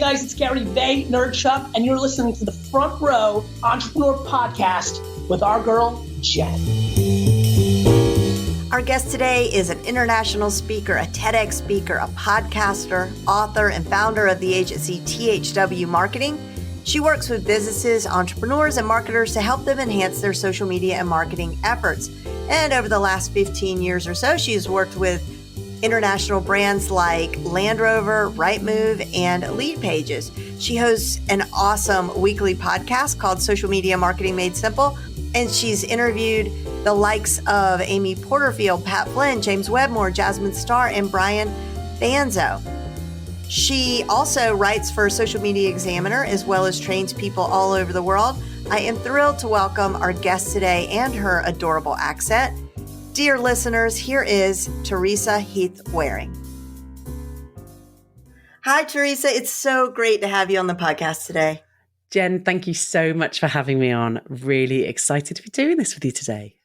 guys, it's Gary Vaynerchuk, and you're listening to the Front Row Entrepreneur Podcast with our girl, Jen. Our guest today is an international speaker, a TEDx speaker, a podcaster, author, and founder of the agency THW Marketing. She works with businesses, entrepreneurs, and marketers to help them enhance their social media and marketing efforts. And over the last 15 years or so, she's worked with international brands like Land Rover, Rightmove, and Lead Pages. She hosts an awesome weekly podcast called Social Media Marketing Made Simple, and she's interviewed the likes of Amy Porterfield, Pat Flynn, James Wedmore, Jasmine Starr, and Brian Fanzo. She also writes for Social Media Examiner as well as trains people all over the world. I am thrilled to welcome our guest today and her adorable accent. Dear listeners, here is Teresa Heath Wareing. Hi, Teresa. It's so great to have you on the podcast today. Jen, thank you so much for having me on. Really excited to be doing this with you today.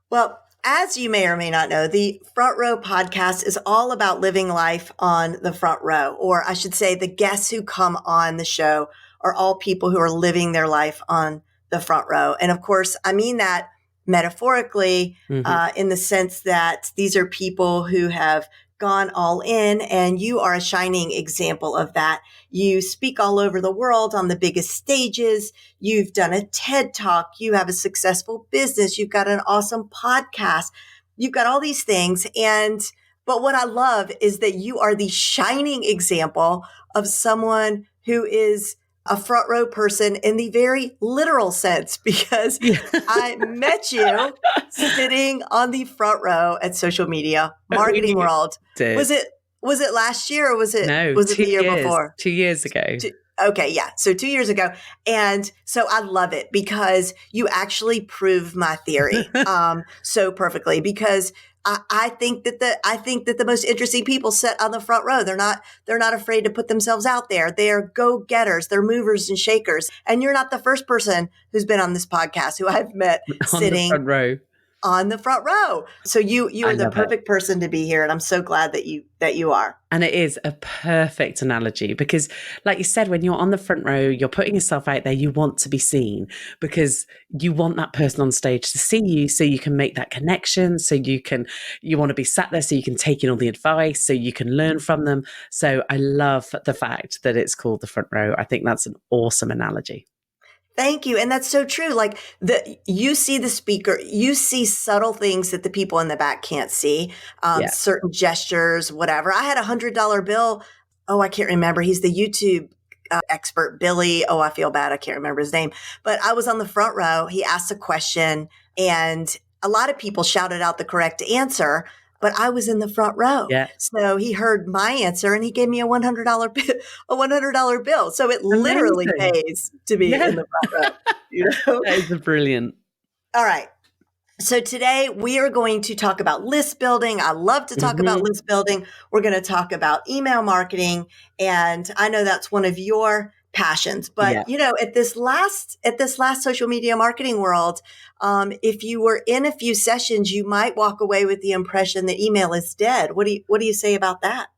Well, as you may or may not know, the Front Row podcast is all about living life on the front row, or I should say the guests who come on the show are all people who are living their life on the front row. And of course, I mean that metaphorically, in the sense that these are people who have gone all in, and you are a shining example of that. You speak all over the world on the biggest stages. You've done a TED Talk. You have a successful business. You've got an awesome podcast. You've got all these things. But what I love is that you are the shining example of someone who is a front row person in the very literal sense, because I met you sitting on the front row at Social Media Marketing World. Was it last year or was it the year before? 2 years ago. Okay, yeah. So 2 years ago. And so I love it because you actually prove my theory so perfectly, because I think that the most interesting people sit on the front row. They're not afraid to put themselves out there. They're go-getters. They're movers and shakers. And you're not the first person who's been on this podcast who I've met sitting on the front row. So you are the perfect person to be here. And I'm so glad that you are. And it is a perfect analogy because, like you said, when you're on the front row, you're putting yourself out there. You want to be seen because you want that person on stage to see you so you can make that connection. So you want to be sat there so you can take in all the advice, so you can learn from them. So I love the fact that it's called the front row. I think that's an awesome analogy. Thank you. And that's so true. Like you see the speaker, you see subtle things that the people in the back can't see, certain gestures, whatever. I had $100 bill. Oh, I can't remember. He's the YouTube expert, Billy. Oh, I feel bad. I can't remember his name, but I was on the front row. He asked a question and a lot of people shouted out the correct answer, but I was in the front row. Yeah. So he heard my answer and he gave me a $100 bill. So it literally pays to be in the front row. You know? That is brilliant. All right. So today we are going to talk about list building. I love to talk about list building. We're going to talk about email marketing. And I know that's one of your passions, but you know, at this last Social Media Marketing World, if you were in a few sessions, you might walk away with the impression that email is dead. What do you say about that?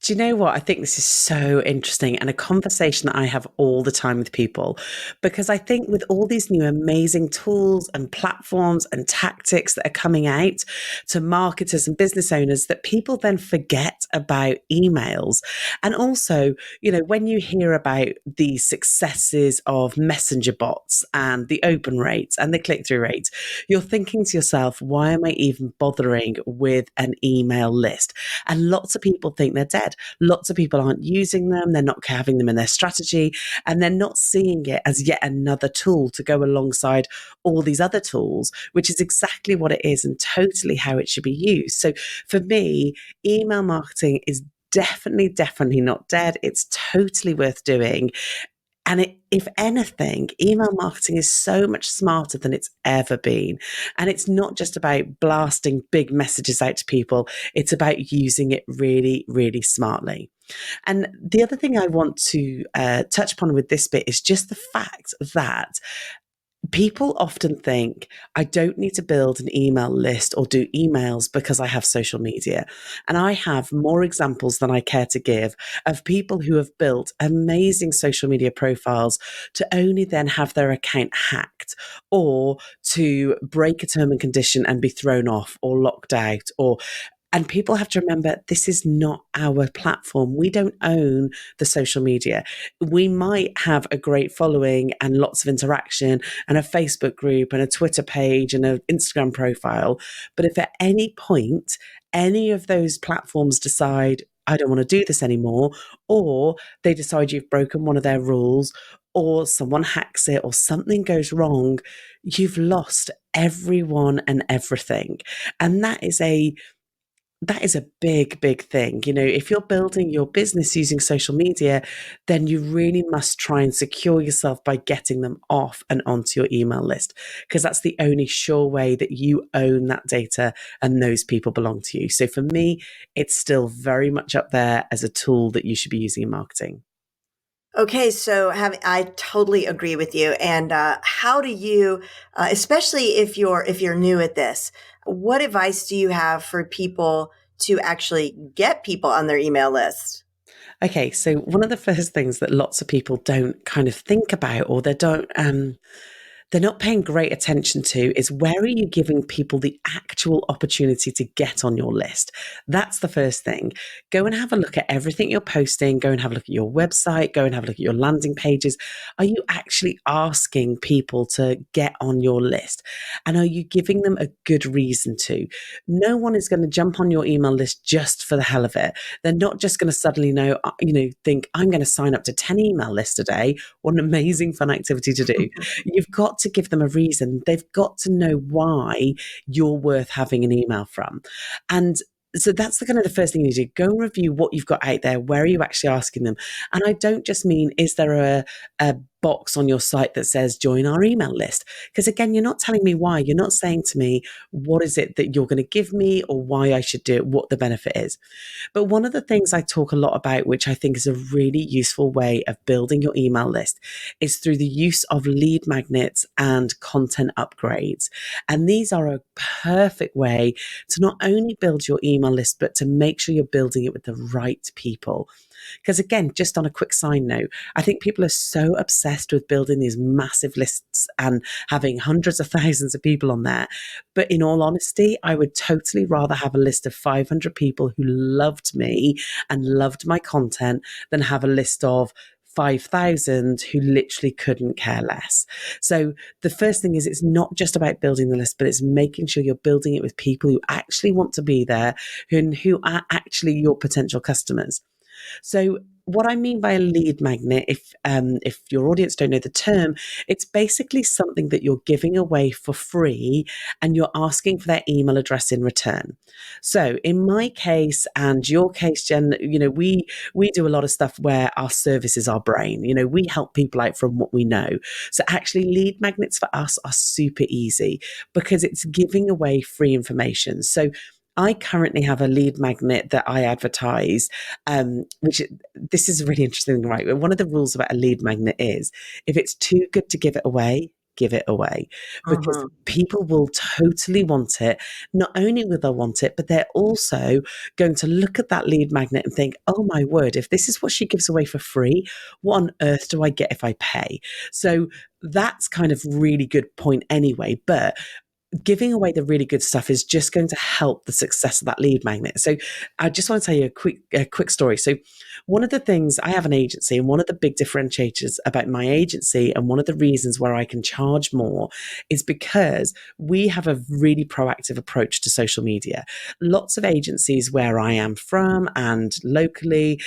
Do you know what? I think this is so interesting and a conversation that I have all the time with people, because I think with all these new amazing tools and platforms and tactics that are coming out to marketers and business owners, that people then forget about emails. And also, you know, when you hear about the successes of messenger bots and the open rates and the click-through rates, you're thinking to yourself, why am I even bothering with an email list? And lots of people think they're dead. Lots of people aren't using them. They're not having them in their strategy, and they're not seeing it as yet another tool to go alongside all these other tools, which is exactly what it is and totally how it should be used. So for me, email marketing is definitely not dead. It's totally worth doing. And if anything, email marketing is so much smarter than it's ever been. And it's not just about blasting big messages out to people. It's about using it really, really smartly. And the other thing I want to touch upon with this bit is just the fact that People often think I don't need to build an email list or do emails because I have social media. And I have more examples than I care to give of people who have built amazing social media profiles to only then have their account hacked or to break a term and condition and be thrown off or locked out or and people have to remember this is not our platform. We don't own the social media. We might have a great following and lots of interaction and a Facebook group and a Twitter page and an Instagram profile. But if at any point any of those platforms decide, I don't want to do this anymore, or they decide you've broken one of their rules, or someone hacks it, or something goes wrong, you've lost everyone and everything. And that is a big, big thing. If you're building your business using social media, then you really must try and secure yourself by getting them off and onto your email list, because that's the only sure way that you own that data and those people belong to you. So for me, it's still very much up there as a tool that you should be using in marketing. Okay, so I totally agree with you. And how do you, especially if you're new at this, what advice do you have for people to actually get people on their email list? Okay, so one of the first things that lots of people don't kind of think about, or they're not paying great attention to, is where are you giving people the actual opportunity to get on your list? That's the first thing. Go and have a look at everything you're posting. Go and have a look at your website. Go and have a look at your landing pages. Are you actually asking people to get on your list? And are you giving them a good reason to? No one is going to jump on your email list just for the hell of it. They're not just going to suddenly think, I'm going to sign up to 10 email lists a day. What an amazing fun activity to do. You've got to give them a reason. They've got to know why you're worth having an email from. And so that's the kind of the first thing you do. Go and review what you've got out there. Where are you actually asking them? And I don't just mean, is there a box on your site that says join our email list? Because again, you're not telling me why. You're not saying to me, what is it that you're going to give me or why I should do it, what the benefit is. But one of the things I talk a lot about, which I think is a really useful way of building your email list, is through the use of lead magnets and content upgrades. And these are a perfect way to not only build your email list, but to make sure you're building it with the right people. Because again, just on a quick side note, I think people are so obsessed with building these massive lists and having hundreds of thousands of people on there. But in all honesty, I would totally rather have a list of 500 people who loved me and loved my content than have a list of 5,000 who literally couldn't care less. So the first thing is, it's not just about building the list, but it's making sure you're building it with people who actually want to be there, who are actually your potential customers. So what I mean by a lead magnet, if your audience don't know the term, it's basically something that you're giving away for free and you're asking for their email address in return. So in my case and your case, Jen, we do a lot of stuff where our service is our brain. We help people out from what we know. So actually lead magnets for us are super easy because it's giving away free information. So I currently have a lead magnet that I advertise, which this is a really interesting thing, right? One of the rules about a lead magnet is if it's too good to give it away, give it away, because people will totally want it. Not only will they want it, but they're also going to look at that lead magnet and think, oh my word, if this is what she gives away for free, what on earth do I get if I pay? So that's kind of really good point anyway. But giving away the really good stuff is just going to help the success of that lead magnet. So I just want to tell you a quick story. So one of the things, I have an agency, and one of the big differentiators about my agency and one of the reasons where I can charge more is because we have a really proactive approach to social media. Lots of agencies where I am from and locally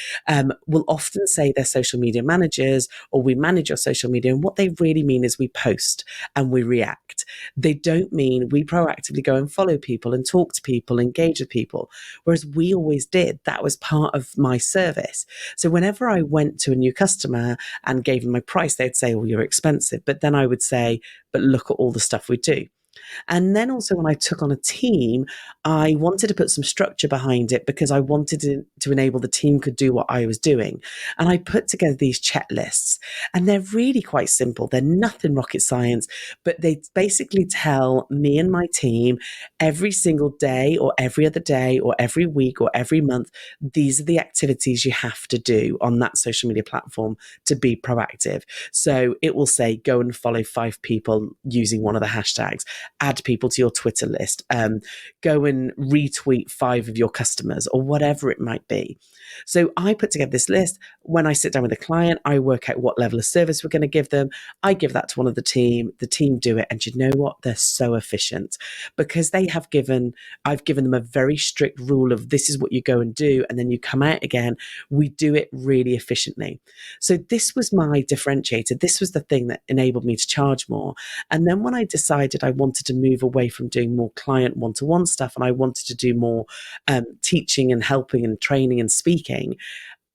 will often say they're social media managers or we manage your social media. And what they really mean is we post and we react. They don't mean we proactively go and follow people and talk to people, engage with people, whereas we always did. That was part of my service. So whenever I went to a new customer and gave them my price, they'd say, well, you're expensive. But then I would say, but look at all the stuff we do. And then also when I took on a team, I wanted to put some structure behind it because I wanted to to enable the team could do what I was doing. And I put together these checklists, and they're really quite simple. They're nothing rocket science, but they basically tell me and my team every single day or every other day or every week or every month, these are the activities you have to do on that social media platform to be proactive. So it will say, go and follow 5 people using one of the hashtags, add people to your Twitter list, go and retweet 5 of your customers, or whatever it might be. So I put together this list. When I sit down with a client, I work out what level of service we're going to give them. I give that to one of the team do it. And you know what? They're so efficient because I've given them a very strict rule of this is what you go and do. And then you come out again. We do it really efficiently. So this was my differentiator. This was the thing that enabled me to charge more. And then when I decided I wanted to move away from doing more client one-to-one stuff and I wanted to do more teaching and helping and training and speaking,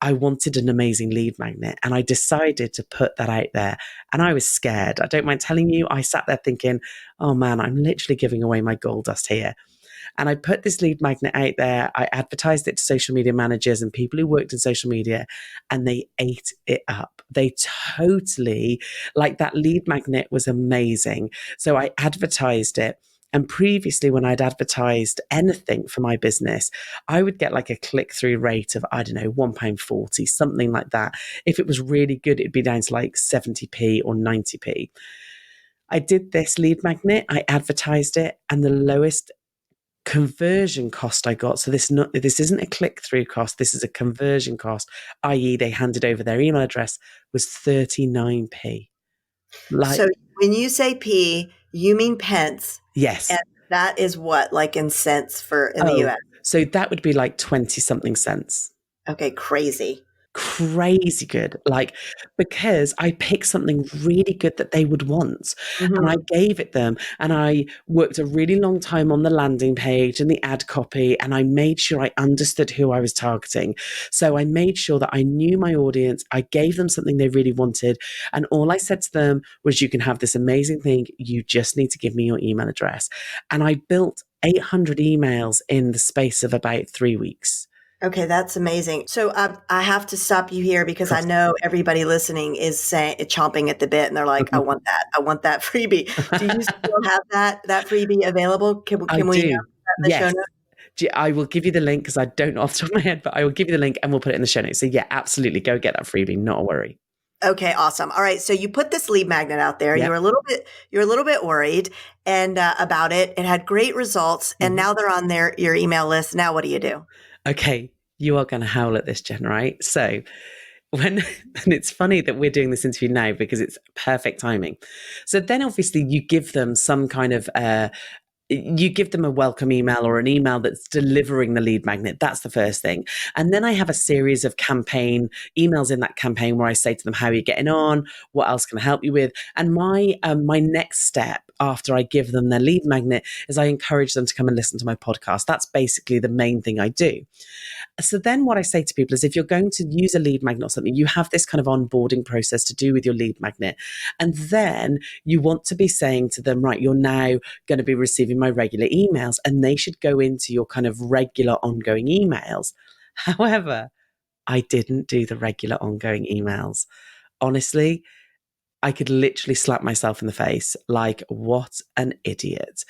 I wanted an amazing lead magnet, and I decided to put that out there. And I was scared. I don't mind telling you, I sat there thinking, oh man, I'm literally giving away my gold dust here. And I put this lead magnet out there. I advertised it to social media managers and people who worked in social media, and they ate it up. They totally, like, that lead magnet was amazing. So I advertised it. And previously, when I'd advertised anything for my business, I would get like a click-through rate of, I don't know, £1.40, something like that. If it was really good, it'd be down to like 70p or 90p. I did this lead magnet, I advertised it, and the lowest conversion cost I got, so this isn't a click-through cost, this is a conversion cost, i.e. they handed over their email address, was 39p. So when you say P, you mean pence. Yes. And that is what, like in cents in the US? So that would be like 20 something cents. Okay, crazy Good. Like, because I picked something really good that they would want, and I gave it them, and I worked a really long time on the landing page and the ad copy, and I made sure I understood who I was targeting. So I made sure that I knew my audience. I gave them something they really wanted. And all I said to them was, you can have this amazing thing. You just need to give me your email address. And I built 800 emails in the space of about 3 weeks. Okay, that's amazing. So I have to stop you here because I know everybody listening is chomping at the bit, and they're like, "I want that! I want that freebie." Do you still have that freebie available? Can we do. That in the show notes? I will give you the link because I don't know off the top of my head, but I will give you the link and we'll put it in the show notes. So yeah, absolutely, go get that freebie. Not a worry. Okay, awesome. All right, so you put this lead magnet out there. Yep. You were a little bit worried and about it. It had great results, and now they're on your email list. Now, what do you do? Okay, you are going to howl at this, Jen, right? So and it's funny that we're doing this interview now because it's perfect timing. So then obviously you give them some kind of you give them a welcome email or an email that's delivering the lead magnet. That's the first thing. And then I have a series of campaign emails in that campaign where I say to them, how are you getting on? What else can I help you with? And my next step after I give them their lead magnet is I encourage them to come and listen to my podcast. That's basically the main thing I do. So then what I say to people is, if you're going to use a lead magnet or something, you have this kind of onboarding process to do with your lead magnet. And then you want to be saying to them, right, you're now going to be receiving my regular emails, and they should go into your kind of regular ongoing emails. However, I didn't do the regular ongoing emails. Honestly, I could literally slap myself in the face. Like, what an idiot.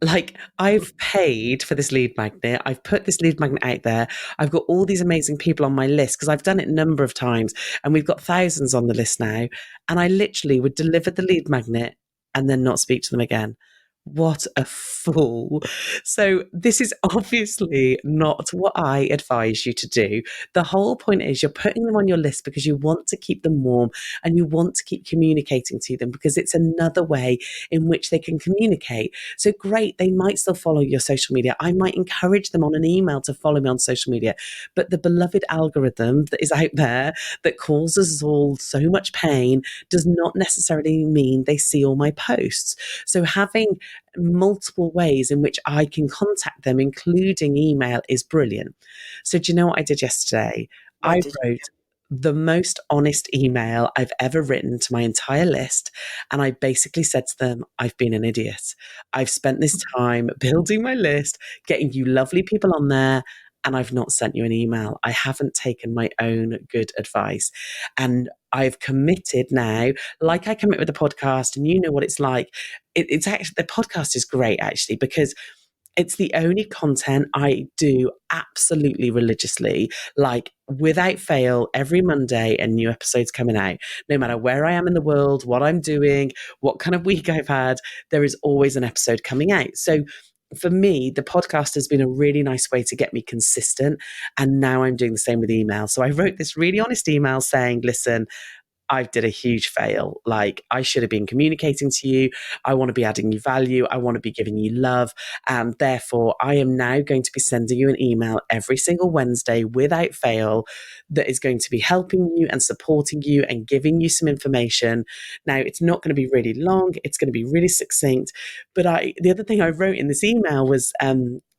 Like, I've paid for this lead magnet. I've put this lead magnet out there. I've got all these amazing people on my list because I've done it a number of times, and we've got thousands on the list now. And I literally would deliver the lead magnet and then not speak to them again. What a fool. So this is obviously not what I advise you to do. The whole point is you're putting them on your list because you want to keep them warm and you want to keep communicating to them because it's another way in which they can communicate. So great, they might still follow your social media. I might encourage them on an email to follow me on social media, but the beloved algorithm that is out there that causes us all so much pain does not necessarily mean they see all my posts. So having multiple ways in which I can contact them, including email, is brilliant. So do you know what I did yesterday? I wrote the most honest email I've ever written to my entire list. And I basically said to them, I've been an idiot. I've spent this time building my list, getting you lovely people on there, and I've not sent you an email. I haven't taken my own good advice. And I've committed now, like I commit with the podcast, and you know what it's like. It's actually, the podcast is great actually, because it's the only content I do absolutely religiously, like without fail, every Monday, and new episodes coming out. No matter where I am in the world, what I'm doing, what kind of week I've had, there is always an episode coming out. So for me, the podcast has been a really nice way to get me consistent. And now I'm doing the same with email. So I wrote this really honest email saying, listen, I did a huge fail. Like, I should have been communicating to you. I want to be adding you value. I want to be giving you love. And therefore, I am now going to be sending you an email every single Wednesday without fail that is going to be helping you and supporting you and giving you some information. Now, it's not going to be really long. It's going to be really succinct. But the other thing I wrote in this email was,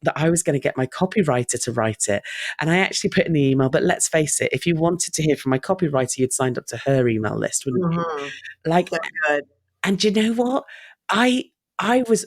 that I was going to get my copywriter to write it. And I actually put in the email, but let's face it, if you wanted to hear from my copywriter, you'd signed up to her email list, wouldn't you? Like, So good. and you know what? I was,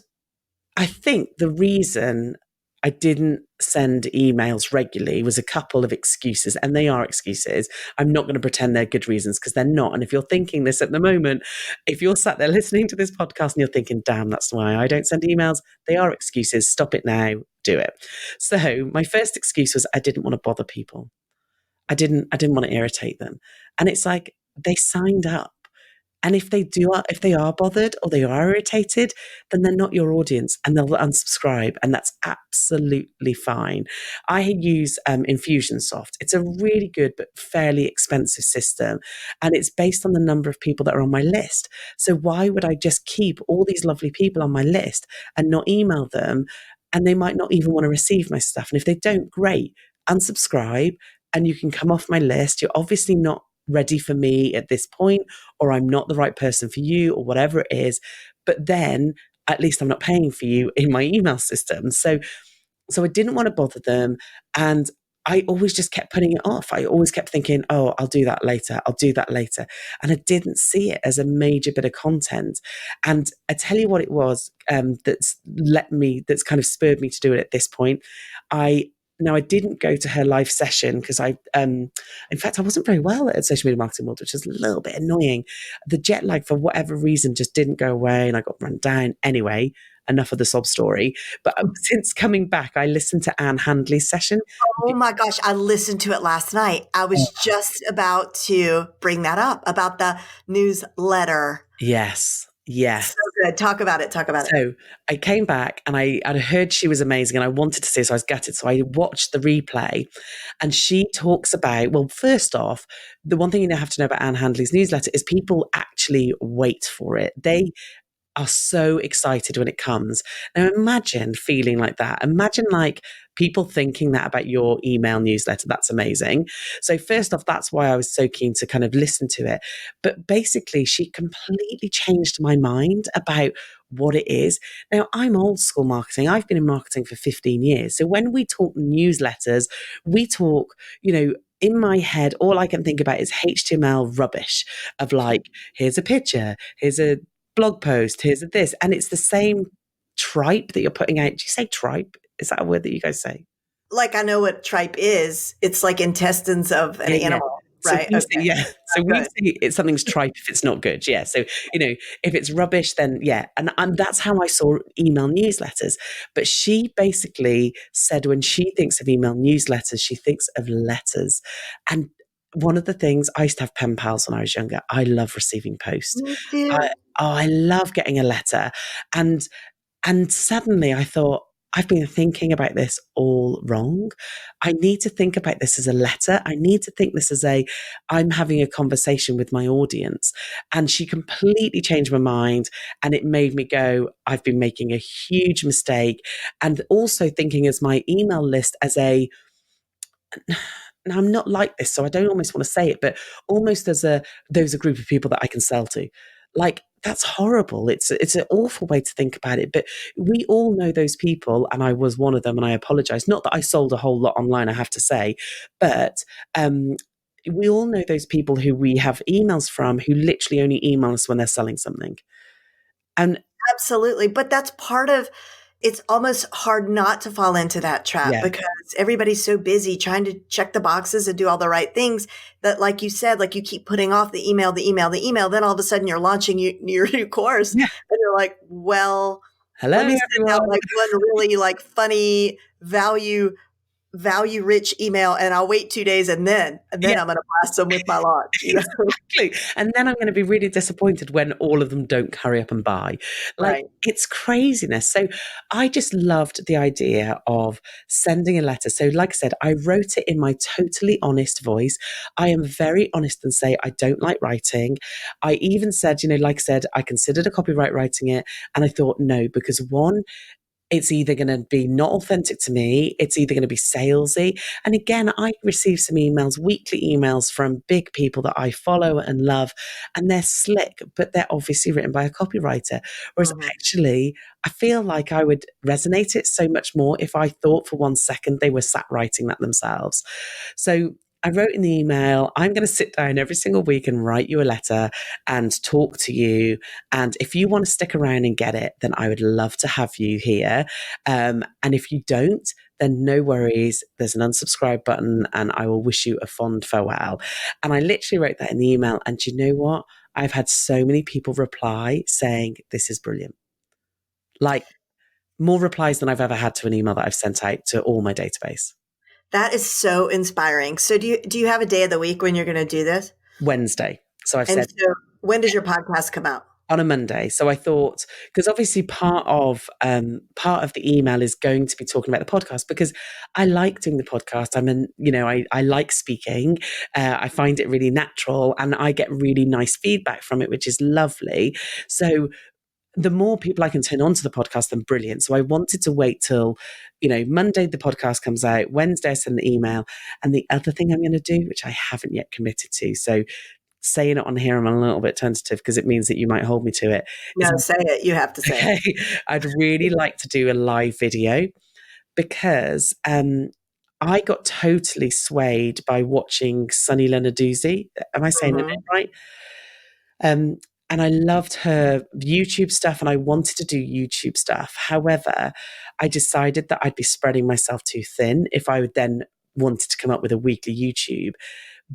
I think the reason I didn't send emails regularly was a couple of excuses, and they are excuses. I'm not going to pretend they're good reasons, because they're not. And if you're thinking this at the moment, if you're sat there listening to this podcast and you're thinking, damn, that's why I don't send emails, they are excuses. Stop it now. Do it. So my first excuse was I didn't want to bother people. I didn't want to irritate them. And it's like, they signed up. And if they are bothered or they are irritated, then they're not your audience, and they'll unsubscribe, and that's absolutely fine. I use Infusionsoft. It's a really good but fairly expensive system, and it's based on the number of people that are on my list. So why would I just keep all these lovely people on my list and not email them? And they might not even want to receive my stuff. And if they don't, great, unsubscribe, and you can come off my list. You're obviously not ready for me at this point, or I'm not the right person for you, or whatever it is. But then at least I'm not paying for you in my email system. So I didn't want to bother them. And I always just kept putting it off. I always kept thinking, oh, I'll do that later. I'll do that later. And I didn't see it as a major bit of content. And I tell you what it was, that's kind of spurred me to do it at this point. Now, I didn't go to her live session because in fact, I wasn't very well at Social Media Marketing World, which is a little bit annoying. The jet lag, for whatever reason, just didn't go away, and I got run down. Anyway, enough of the sob story. But since coming back, I listened to Anne Handley's session. Oh my gosh, I listened to it last night. I was just about to bring that up about the newsletter. Yes. So good. Talk about it. So I came back, and I heard she was amazing, and I wanted to see her, so I was gutted. So I watched the replay, and she talks about, well, first off, the one thing you have to know about Anne Handley's newsletter is people actually wait for it. They are so excited when it comes. Now imagine feeling like that. Imagine like people thinking that about your email newsletter. That's amazing. So first off, that's why I was so keen to kind of listen to it. But basically, she completely changed my mind about what it is. Now, I'm old school marketing. I've been in marketing for 15 years. So when we talk newsletters, we talk, in my head, all I can think about is HTML rubbish of like, here's a picture, here's a blog post, here's this. And it's the same tripe that you're putting out. Do you say tripe? Is that a word that you guys say? Like, I know what tripe is. It's like intestines of an animal, right? So we say something's tripe if it's not good. Yeah. So, if it's rubbish, then yeah. And that's how I saw email newsletters. But she basically said when she thinks of email newsletters, she thinks of letters. And one of the things, I used to have pen pals when I was younger. I love receiving posts. Me too. I love getting a letter. And suddenly I thought, I've been thinking about this all wrong. I need to think about this as a letter. I need to think this as I'm having a conversation with my audience. And she completely changed my mind. And it made me go, I've been making a huge mistake. And also thinking as my email list as now I'm not like this, so I don't almost want to say it, but almost as those a group of people that I can sell to. Like, that's horrible. It's an awful way to think about it, but we all know those people, and I was one of them, and I apologize. Not that I sold a whole lot online, I have to say, but we all know those people who we have emails from who literally only email us when they're selling something. And absolutely. But that's part of it's almost hard not to fall into that trap Yeah. because everybody's so busy trying to check the boxes and do all the right things that, like you said, like you keep putting off the email. Then all of a sudden you're launching your new course Yeah. and you're like, well, Hello, let me send out everyone. like one really like funny value rich email and I'll wait 2 days and then I'm going to blast them with my launch, Exactly. And then I'm going to be really disappointed when all of them don't hurry up and buy. Like, Right. it's craziness. So I just loved the idea of sending a letter. So, like I said, I wrote it in my totally honest voice. I am very honest and say I don't like writing. I even said, like I said, I considered a copyright writing it. And I thought, no, because one, it's either going to be not authentic to me, it's either going to be salesy. And again, I receive some emails, weekly emails from big people that I follow and love, and they're slick, but they're obviously written by a copywriter. Whereas actually, I feel like I would resonate it so much more if I thought for 1 second they were sat writing that themselves. So I wrote in the email, I'm going to sit down every single week and write you a letter and talk to you. And if you want to stick around and get it, then I would love to have you here. And if you don't, then no worries. There's an unsubscribe button and I will wish you a fond farewell. And I literally wrote that in the email. And you know what? I've had so many people reply saying, this is brilliant. Like more replies than I've ever had to an email that I've sent out to all my database. That is so inspiring. So do you have a day of the week when you're going to do this? Wednesday. So I've And said, so when does your podcast come out? on a Monday. So I thought, because obviously part of the email is going to be talking about the podcast because I like doing the podcast. I like speaking. I find it really natural and I get really nice feedback from it, which is lovely. So the more people I can turn on to the podcast, then brilliant. So I wanted to wait till, Monday the podcast comes out, Wednesday I send the email. And the other thing I'm going to do, which I haven't yet committed to, so saying it on here, I'm a little bit tentative because it means that you might hold me to it. No, say it. You have to say it. I'd really like to do a live video because I got totally swayed by watching Sunny Lenarduzzi. Am I saying the name right? And I loved her YouTube stuff and I wanted to do YouTube stuff. However, I decided that I'd be spreading myself too thin if I would then wanted to come up with a weekly YouTube.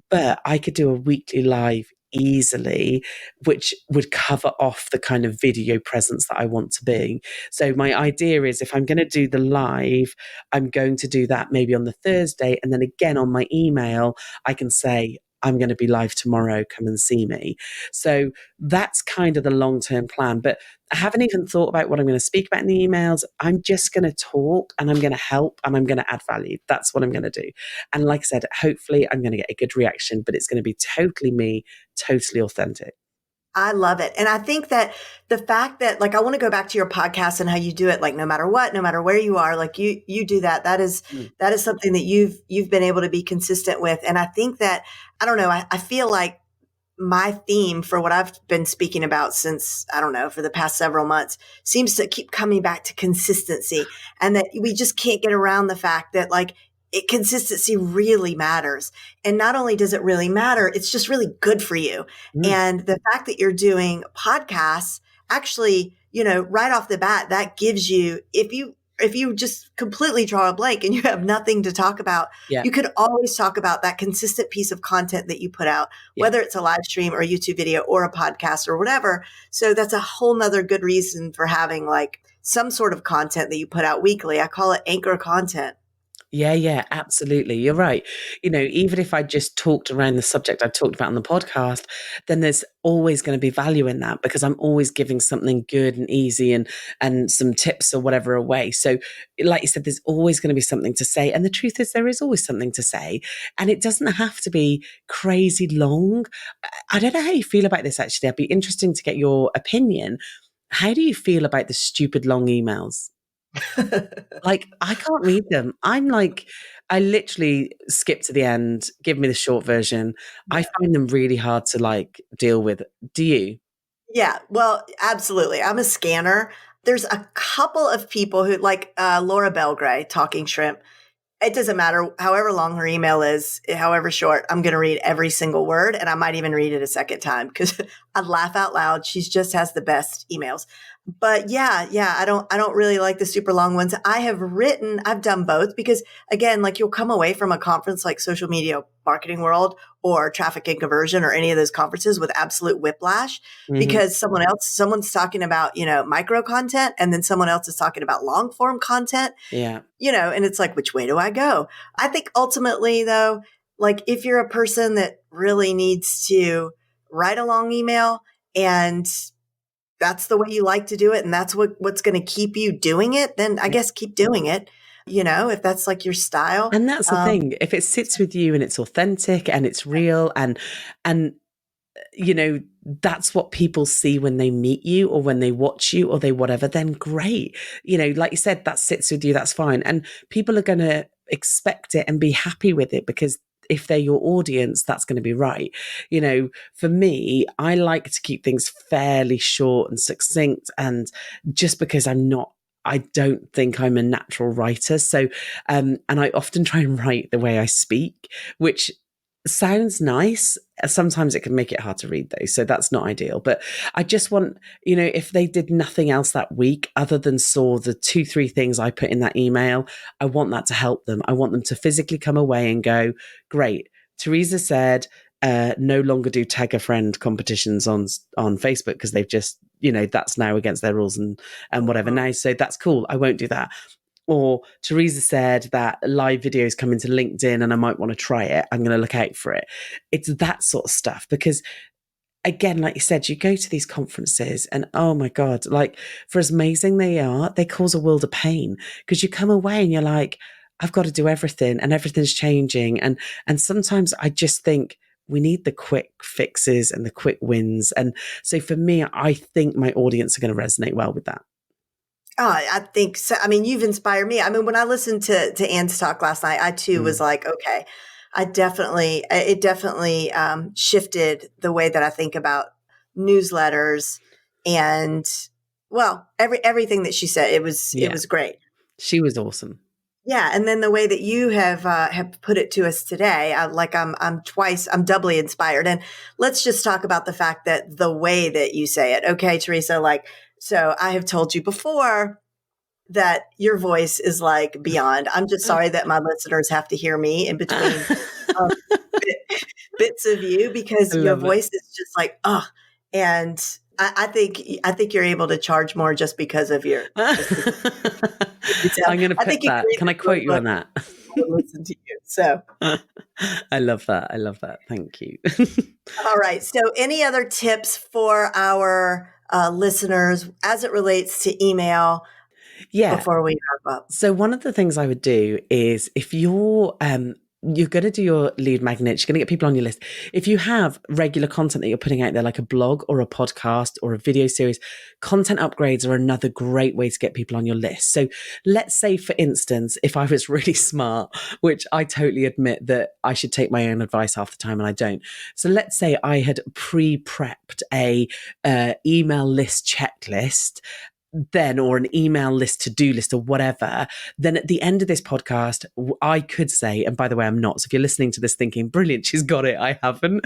But I could do a weekly live easily, which would cover off the kind of video presence that I want to be. So my idea is if I'm going to do the live, I'm going to do that maybe on the Thursday. And then again on my email, I can say, I'm going to be live tomorrow, come and see me. So that's kind of the long-term plan. But I haven't even thought about what I'm going to speak about in the emails. I'm just going to talk and I'm going to help and I'm going to add value. That's what I'm going to do. And like I said, hopefully I'm going to get a good reaction, but it's going to be totally me, totally authentic. I love it. And I think that the fact that I want to go back to your podcast and how you do it, no matter what, no matter where you are, you do that. That is something that you've been able to be consistent with. And I think that, I don't know, I feel like my theme for what I've been speaking about since, I don't know, for the past several months seems to keep coming back to consistency and that we just can't get around the fact that consistency really matters. And not only does it really matter, it's just really good for you. And the fact that you're doing podcasts actually, right off the bat, that gives you, if you just completely draw a blank and you have nothing to talk about, you could always talk about that consistent piece of content that you put out, whether it's a live stream or a YouTube video or a podcast or whatever. So that's a whole nother good reason for having some sort of content that you put out weekly. I call it anchor content. Yeah, absolutely. You're right. Even if I just talked around the subject I talked about on the podcast, then there's always going to be value in that because I'm always giving something good and easy and some tips or whatever away. So like you said, there's always going to be something to say. And the truth is there is always something to say. And it doesn't have to be crazy long. I don't know how you feel about this, actually. I'd be interesting to get your opinion. How do you feel about the stupid long emails? I can't read them. I literally skip to the end, give me the short version. I find them really hard to deal with. Do you? Yeah, well, absolutely. I'm a scanner. There's a couple of people who Laura Belgray, Talking Shrimp. It doesn't matter however long her email is, however short, I'm going to read every single word. And I might even read it a second time because I'd laugh out loud. She just has the best emails. But yeah, I don't really like the super long ones. I've done both because again, like you'll come away from a conference like Social Media Marketing World or Traffic and Conversion or any of those conferences with absolute whiplash Mm-hmm. because someone's talking about, micro content and then someone else is talking about long form content, Yeah. and it's like, which way do I go? I think ultimately though, like if you're a person that really needs to write a long email and that's the way you like to do it and that's what's going to keep you doing it, then I guess keep doing it, if that's like your style. And that's the thing. If it sits with you and it's authentic and it's real and you know, that's what people see when they meet you or when they watch you or they whatever, then great. Like you said, that sits with you, that's fine. And people are going to expect it and be happy with it because if they're your audience, that's going to be right. For me, I like to keep things fairly short and succinct. And just because I don't think I'm a natural writer. So, and I often try and write the way I speak, which sounds nice. Sometimes it can make it hard to read though. So that's not ideal. But I just want, if they did nothing else that week other than saw the 2-3 things I put in that email, I want that to help them. I want them to physically come away and go, great. Teresa said, no longer do tag a friend competitions on Facebook because they've just, that's now against their rules and whatever now. So that's cool. I won't do that. Or Teresa said that live videos come into LinkedIn and I might want to try it. I'm going to look out for it. It's that sort of stuff because again, like you said, you go to these conferences and oh my God, like for as amazing they are, they cause a world of pain because you come away and you're like, I've got to do everything and everything's changing. And sometimes I just think we need the quick fixes and the quick wins. And so for me, I think my audience are going to resonate well with that. Oh, I think so. I mean, you've inspired me. I mean, when I listened to Anne's talk last night, I too was like, okay, it definitely shifted the way that I think about newsletters and, well, everything that she said. It was great. She was awesome. Yeah, and then the way that you have put it to us today, I'm doubly inspired. And let's just talk about the fact that the way that you say it. Okay, Teresa, so I have told you before that your voice is like beyond. I'm just sorry that my listeners have to hear me in between um, bits of you because your voice is just like, and I think you're able to charge more just because of your. I'm going to put that. Can I quote you on that? Listen to you. So I love that. Thank you. All right. So any other tips for our listeners as it relates to email? Yeah. Before we wrap up. So one of the things I would do is if you're going to do your lead magnets, you're going to get people on your list. If you have regular content that you're putting out there, like a blog or a podcast or a video series, content upgrades are another great way to get people on your list. So let's say, for instance, if I was really smart, which I totally admit that I should take my own advice half the time and I don't. So let's say I had pre-prepped a email list checklist then, or an email list, to-do list or whatever, then at the end of this podcast, I could say, and by the way, I'm not. So if you're listening to this thinking, brilliant, she's got it, I haven't.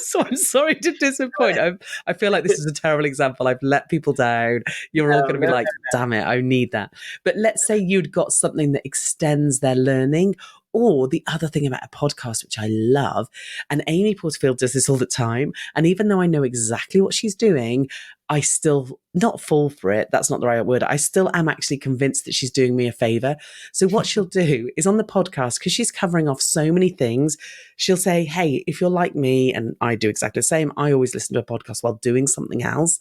So I'm sorry to disappoint. I feel like this is a terrible example. I've let people down. You're all going to be like, damn it, I need that. But let's say you'd got something that extends their learning. Or the other thing about a podcast, which I love, and Amy Porterfield does this all the time. And even though I know exactly what she's doing, I still not fall for it. That's not the right word. I still am actually convinced that she's doing me a favor. So what she'll do is on the podcast, because she's covering off so many things, she'll say, hey, if you're like me, and I do exactly the same, I always listen to a podcast while doing something else.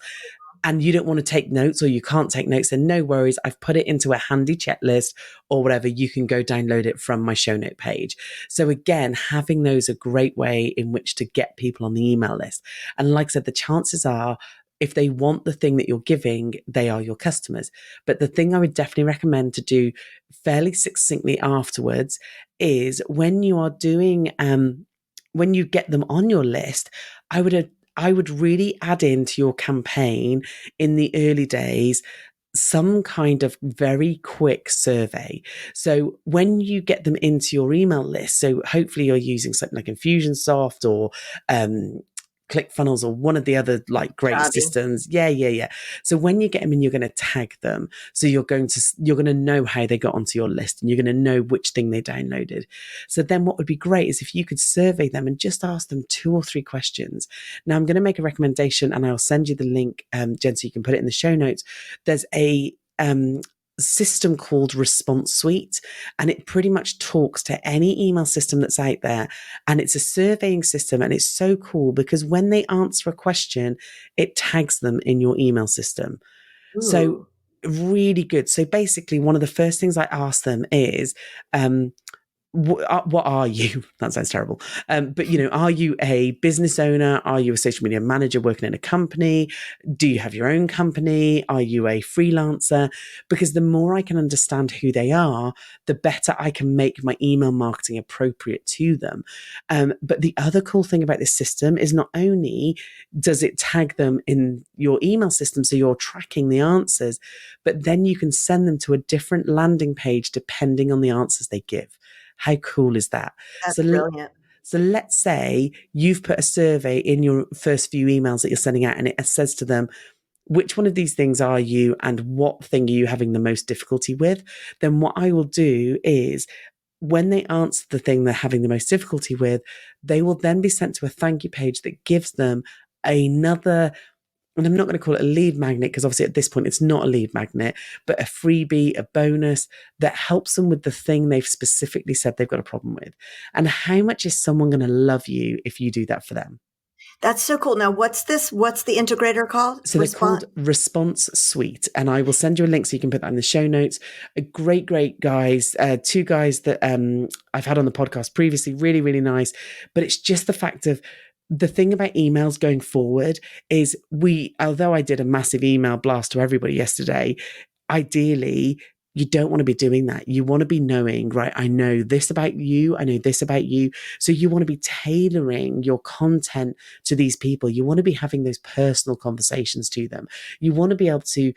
And you don't want to take notes or you can't take notes, then no worries. I've put it into a handy checklist or whatever. You can go download it from my show note page. So again, having those a great way in which to get people on the email list. And like I said, the chances are, if they want the thing that you're giving, they are your customers. But the thing I would definitely recommend to do fairly succinctly afterwards is when you are doing, when you get them on your list, I would really add into your campaign in the early days some kind of very quick survey. So when you get them into your email list, so hopefully you're using something like Infusionsoft or ClickFunnels or one of the other like great systems. Yeah. So when you get them in, you're going to tag them. So you're going to know how they got onto your list, and you're going to know which thing they downloaded. So then what would be great is if you could survey them and just ask them 2 or 3 questions. Now I'm going to make a recommendation, and I'll send you the link, Jen, so you can put it in the show notes. There's a system called Response Suite, and it pretty much talks to any email system that's out there, and it's a surveying system, and it's so cool because when they answer a question, it tags them in your email system. Ooh. So really good. So basically one of the first things I ask them is what are you? That sounds terrible. But are you a business owner? Are you a social media manager working in a company? Do you have your own company? Are you a freelancer? Because the more I can understand who they are, the better I can make my email marketing appropriate to them. But the other cool thing about this system is not only does it tag them in your email system, so you're tracking the answers, but then you can send them to a different landing page depending on the answers they give. How cool is that? That's brilliant. So let's say you've put a survey in your first few emails that you're sending out, and it says to them, which one of these things are you and what thing are you having the most difficulty with? Then what I will do is when they answer the thing they're having the most difficulty with, they will then be sent to a thank you page that gives them another, and I'm not going to call it a lead magnet because obviously at this point it's not a lead magnet, but a freebie, a bonus that helps them with the thing they've specifically said they've got a problem with. And how much is someone going to love you if you do that for them? That's so cool. Now, what's the integrator called? So they're called Response Suite, and I will send you a link so you can put that in the show notes. Great guys, 2 guys that I've had on the podcast previously, really, really nice. But it's just the fact of, the thing about emails going forward is although I did a massive email blast to everybody yesterday, ideally, you don't want to be doing that. You want to be knowing, right, I know this about you. I know this about you. So you want to be tailoring your content to these people. You want to be having those personal conversations to them. You want to be able to,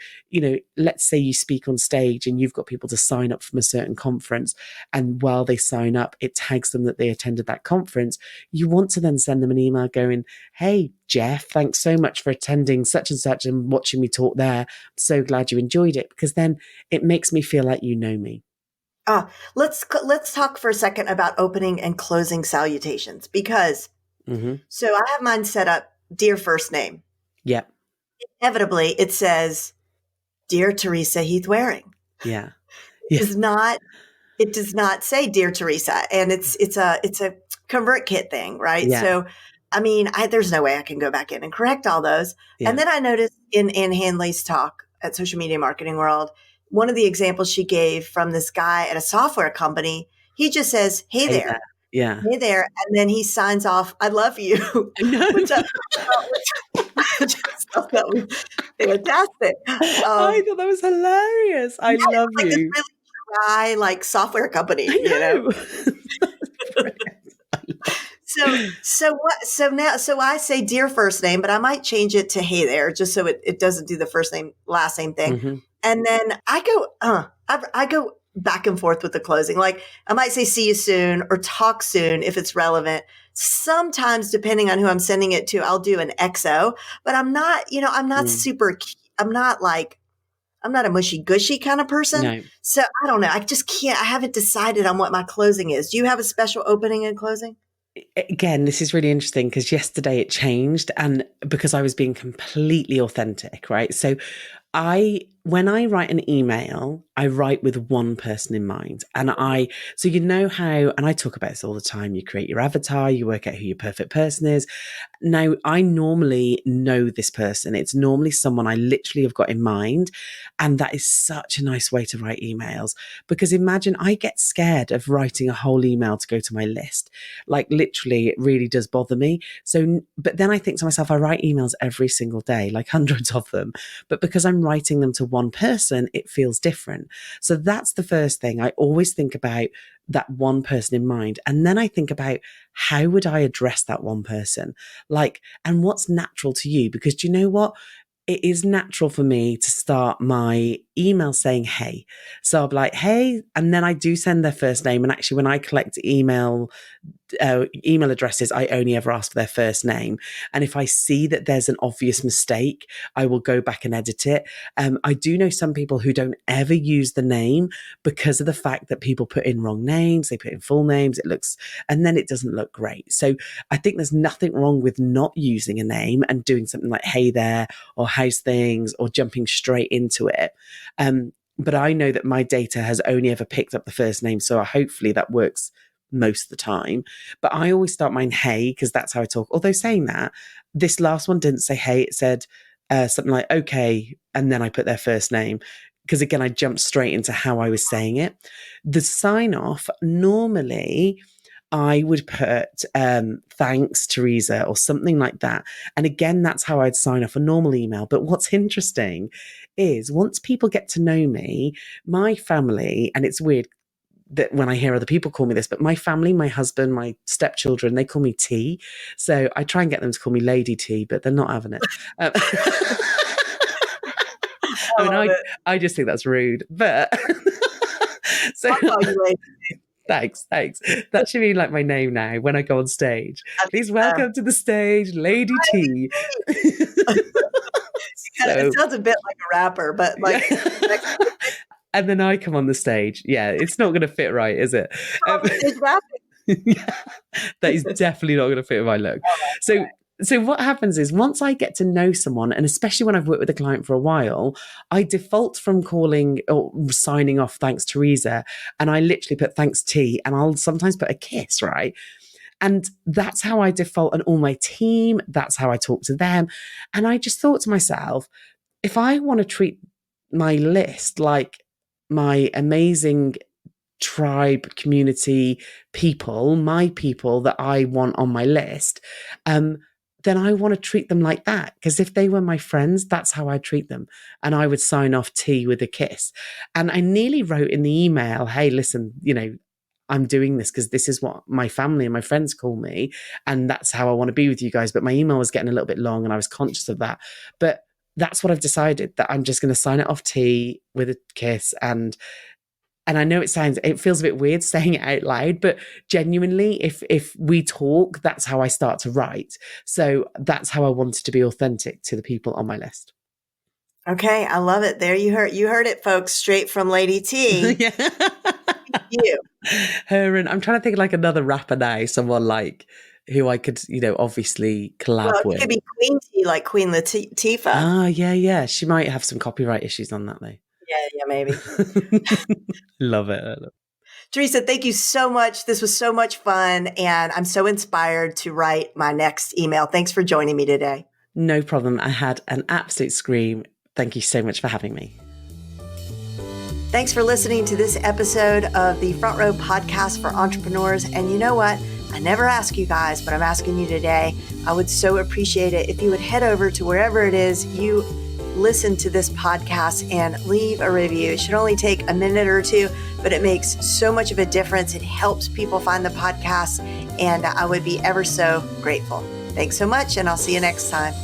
let's say you speak on stage and you've got people to sign up from a certain conference. And while they sign up, it tags them that they attended that conference. You want to then send them an email going, hey, Jeff, thanks so much for attending such and such and watching me talk there. I'm so glad you enjoyed it, because then it makes me feel like you know me. Let's talk for a second about opening and closing salutations, because so I have mine set up dear first name. Yeah. Inevitably, it says dear Teresa Heath Wareing. Yeah. It does not say dear Teresa, and it's a ConvertKit thing, right? Yeah. So, I mean, there's no way I can go back in and correct all those. Yeah. And then I noticed in Ann Handley's talk at Social Media Marketing World, one of the examples she gave from this guy at a software company, he just says, hey there. Yeah. Hey there. And then he signs off, I love you. Which I just thought that was fantastic. I thought that was hilarious. I love you. This really dry, software company, So I say dear first name, but I might change it to hey there, just so it doesn't do the first name, last name thing. Mm-hmm. And then I go back and forth with the closing. Like I might say see you soon or talk soon if it's relevant. Sometimes depending on who I'm sending it to, I'll do an XO, but I'm not super, I'm not a mushy gushy kind of person. No. So I don't know. I just can't, I haven't decided on what my closing is. Do you have a special opening and closing? Again, this is really interesting because yesterday it changed, and because I was being completely authentic, right? So when I write an email, I write with one person in mind. And so you know how, and I talk about this all the time, you create your avatar, you work out who your perfect person is. Now, I normally know this person. It's normally someone I literally have got in mind. And that is such a nice way to write emails, because imagine I get scared of writing a whole email to go to my list. Like literally, it really does bother me. So, but then I think to myself, I write emails every single day, like hundreds of them. But because I'm writing them to one person, it feels different. So that's the first thing. I always think about that one person in mind. And then I think about how would I address that one person? And what's natural to you? Because do you know what? It is natural for me to start my email saying, hey. So I'll be like, hey, and then I do send their first name. And actually, when I collect email addresses, I only ever ask for their first name. And if I see that there's an obvious mistake, I will go back and edit it. I do know some people who don't ever use the name because of the fact that people put in wrong names, they put in full names, and then it doesn't look great. So I think there's nothing wrong with not using a name and doing something like hey there or how's things or jumping straight into it. But I know that my data has only ever picked up the first name. So hopefully that works most of the time. But I always start mine hey, because that's how I talk. Although saying that, this last one didn't say hey, it said something like okay, and then I put their first name. Because again, I jumped straight into how I was saying it. The sign off, normally I would put thanks, Teresa, or something like that. And again, that's how I'd sign off a normal email. But what's interesting is once people get to know me, my family, and it's weird that when I hear other people call me this, but my family, my husband, my stepchildren, they call me T. So I try and get them to call me Lady T, but they're not having it. I just think that's rude. But so I'll call you later. Thanks. That should be like my name now when I go on stage. Please welcome to the stage, Lady T. It sounds a bit like a rapper, but like. And then I come on the stage. Yeah, it's not going to fit right, is it? It's rapping. Yeah, that is definitely not going to fit with my look. So what happens is once I get to know someone, and especially when I've worked with a client for a while, I default from calling or signing off thanks Teresa, and I literally put thanks T, and I'll sometimes put a kiss, right? And that's how I default on all my team. That's how I talk to them. And I just thought to myself, if I want to treat my list like my amazing tribe, community, people, my people that I want on my list, then I want to treat them like that. Because if they were my friends, that's how I treat them. And I would sign off T with a kiss. And I nearly wrote in the email, hey, listen, I'm doing this because this is what my family and my friends call me. And that's how I want to be with you guys. But my email was getting a little bit long and I was conscious of that. But that's what I've decided, that I'm just going to sign it off T with a kiss. And I know it feels a bit weird saying it out loud, but genuinely, if we talk, that's how I start to write. So that's how I wanted to be authentic to the people on my list. Okay, I love it. There you heard it, folks, straight from Lady T. Yeah. You. Her, and I'm trying to think of like another rapper now, someone like who I could, obviously collab with. It could be Queen T, like Queen Latifah. Ah, yeah. She might have some copyright issues on that though. Yeah, maybe. Love it. Teresa, thank you so much. This was so much fun, and I'm so inspired to write my next email. Thanks for joining me today. No problem. I had an absolute scream. Thank you so much for having me. Thanks for listening to this episode of the Front Row Podcast for Entrepreneurs. And you know what? I never ask you guys, but I'm asking you today. I would so appreciate it if you would head over to wherever it is you listen to this podcast and leave a review. It should only take a minute or two, but it makes so much of a difference. It helps people find the podcast, and I would be ever so grateful. Thanks so much, and I'll see you next time.